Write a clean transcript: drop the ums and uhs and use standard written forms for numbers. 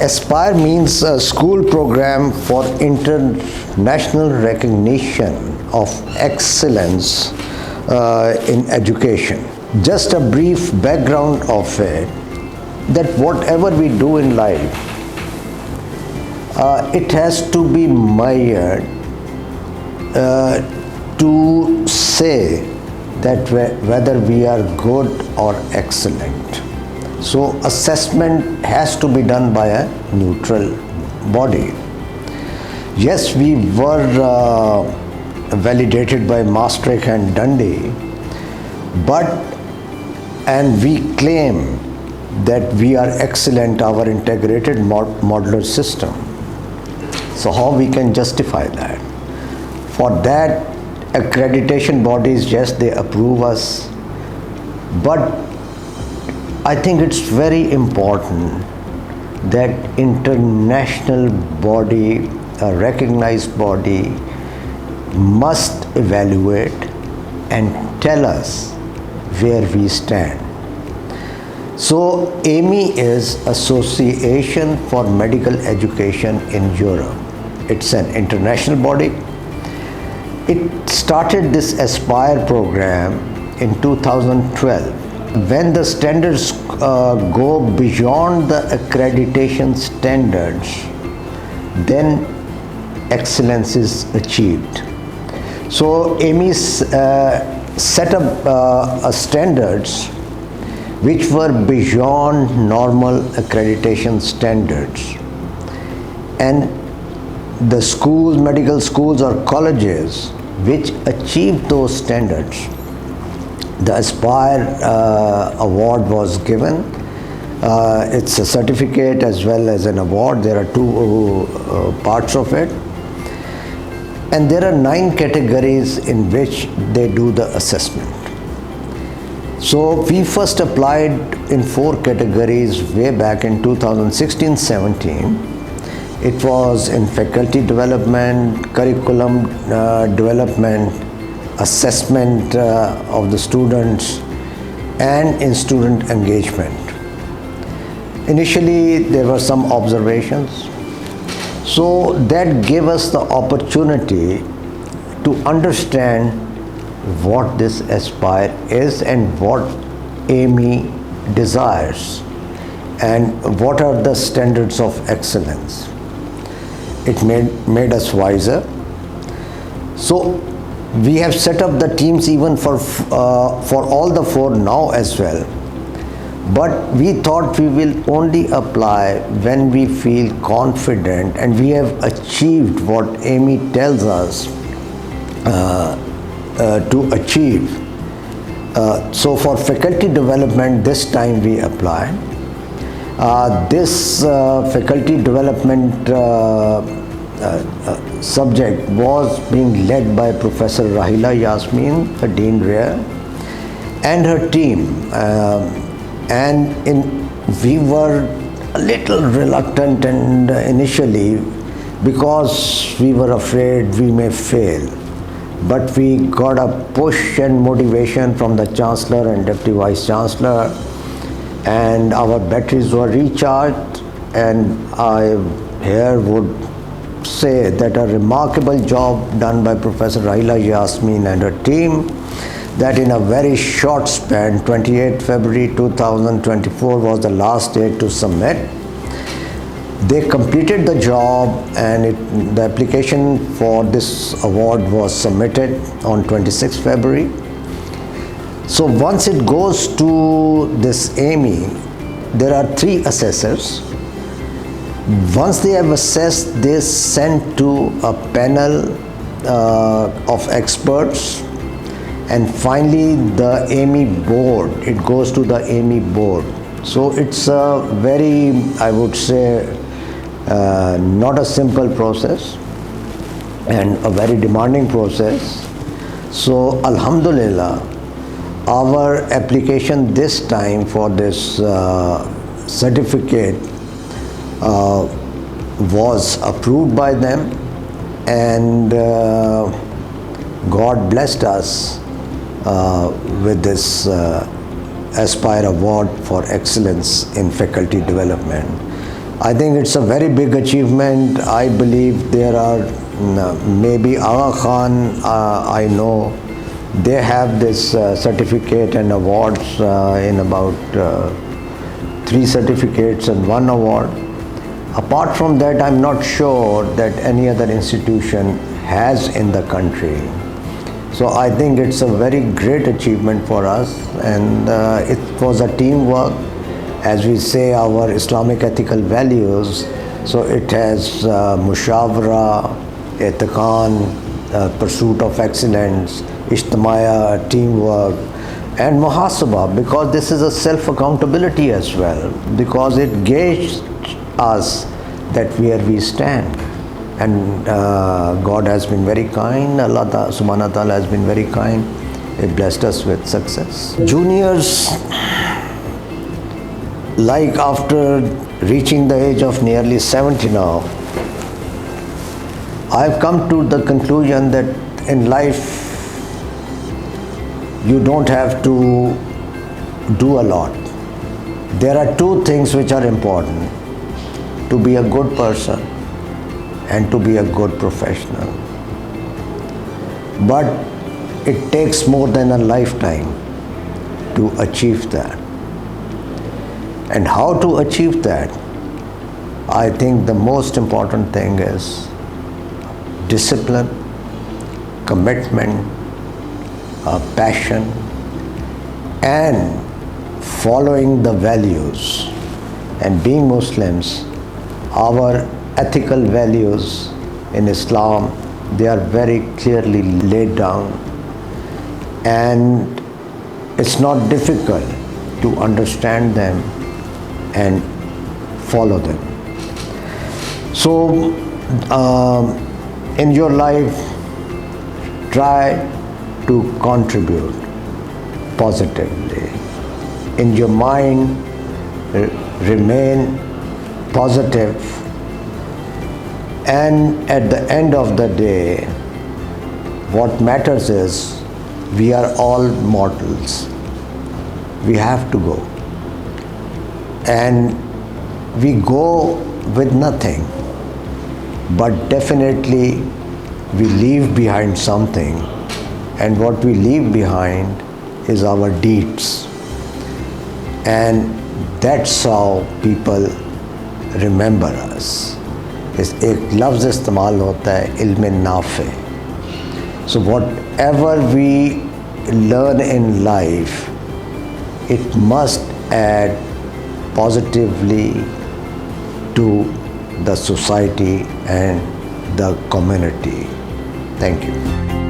Aspire means a school program for international recognition of excellence in education. Just a brief background of it, that whatever we do in life, it has to be measured to say that whether we are good or excellent. So assessment has to be done by a neutral body. Yes, we were validated by Maastricht and Dundee, and we claim that we are excellent, our integrated modular system. So how we can justify that? For that, accreditation bodies, yes, they approve us, but I think it's very important that international body, a recognized body, must evaluate and tell us where we stand. So AIME is Association for Medical Education in Europe. It's an international body. It started this Aspire program in 2012. When the standards go beyond the accreditation standards, then excellence is achieved. So AIME set up standards which were beyond normal accreditation standards, and the schools, medical schools or colleges which achieved those standards, the Aspire award was given. It's a certificate as well as an award. There are two parts of it, and there are 9 categories in which they do the assessment. So we first applied in 4 categories way back in 2016-17. It was in faculty development, curriculum development, assessment of the students, and in student engagement. Initially there were some observations, so that gave us the opportunity to understand what this Aspire is and what AIME desires and what are the standards of excellence. It made us wiser. So we have set up the teams even for all the 4 now as well. But we thought we will only apply when we feel confident and we have achieved what AIME tells us to achieve. So for faculty development, this time we apply. This faculty development subject was being led by Professor Rahila Yasmin, the Dean Rear, and her team. We were a little reluctant and initially, because we were afraid we may fail. But we got a push and motivation from the Chancellor and Deputy Vice Chancellor, and our batteries were recharged, and I here would say that a remarkable job done by Professor Rahila Yasmin and her team, that in a very short span, 28 February 2024 was the last date to submit. They completed the job, and the application for this award was submitted on 26 February. So once it goes to this AIME, there are 3 assessors. Once they have assessed, they send to a panel of experts, and finally the AIME board, it goes to the AIME board. So it's a very, I would say, not a simple process and a very demanding process. So Alhamdulillah, our application this time for this certificate was approved by them, and God blessed us with this Aspire Award for Excellence in Faculty Development. I think it's a very big achievement. I believe there are maybe Aga Khan, I know, they have this certificate and awards in about 3 certificates and 1 award. Apart from that, I'm not sure that any other institution has in the country. So I think it's a very great achievement for us, and it was a teamwork. As we say, our Islamic ethical values, so it has mushawara, etiqan, pursuit of excellence, ijtimaya, teamwork, and muhasaba, because this is a self-accountability as well, because it gauged us that where we stand. And God has been very kind, Allah subhanahu wa ta'ala has been very kind. He blessed us with success. Juniors, like after reaching the age of nearly 70 now, I've come to the conclusion that in life you don't have to do a lot. There are 2 things which are important: to be a good person and to be a good professional. But it takes more than a lifetime to achieve that. And how to achieve that? I think the most important thing is discipline, commitment, passion, and following the values. And being Muslims, our ethical values in Islam, they are very clearly laid down, and it's not difficult to understand them and follow them. So in your life, try to contribute positively. In your mind, remain positive, and at the end of the day, what matters is we are all mortals. We have to go, and we go with nothing, but definitely we leave behind something, and what we leave behind is our deeds, and that's how people remember us. इस एक लफ्ज़ इस्तेमाल होता है इल्म नाफ़े. So whatever we learn in life, it must add positively to the society and the community. Thank you.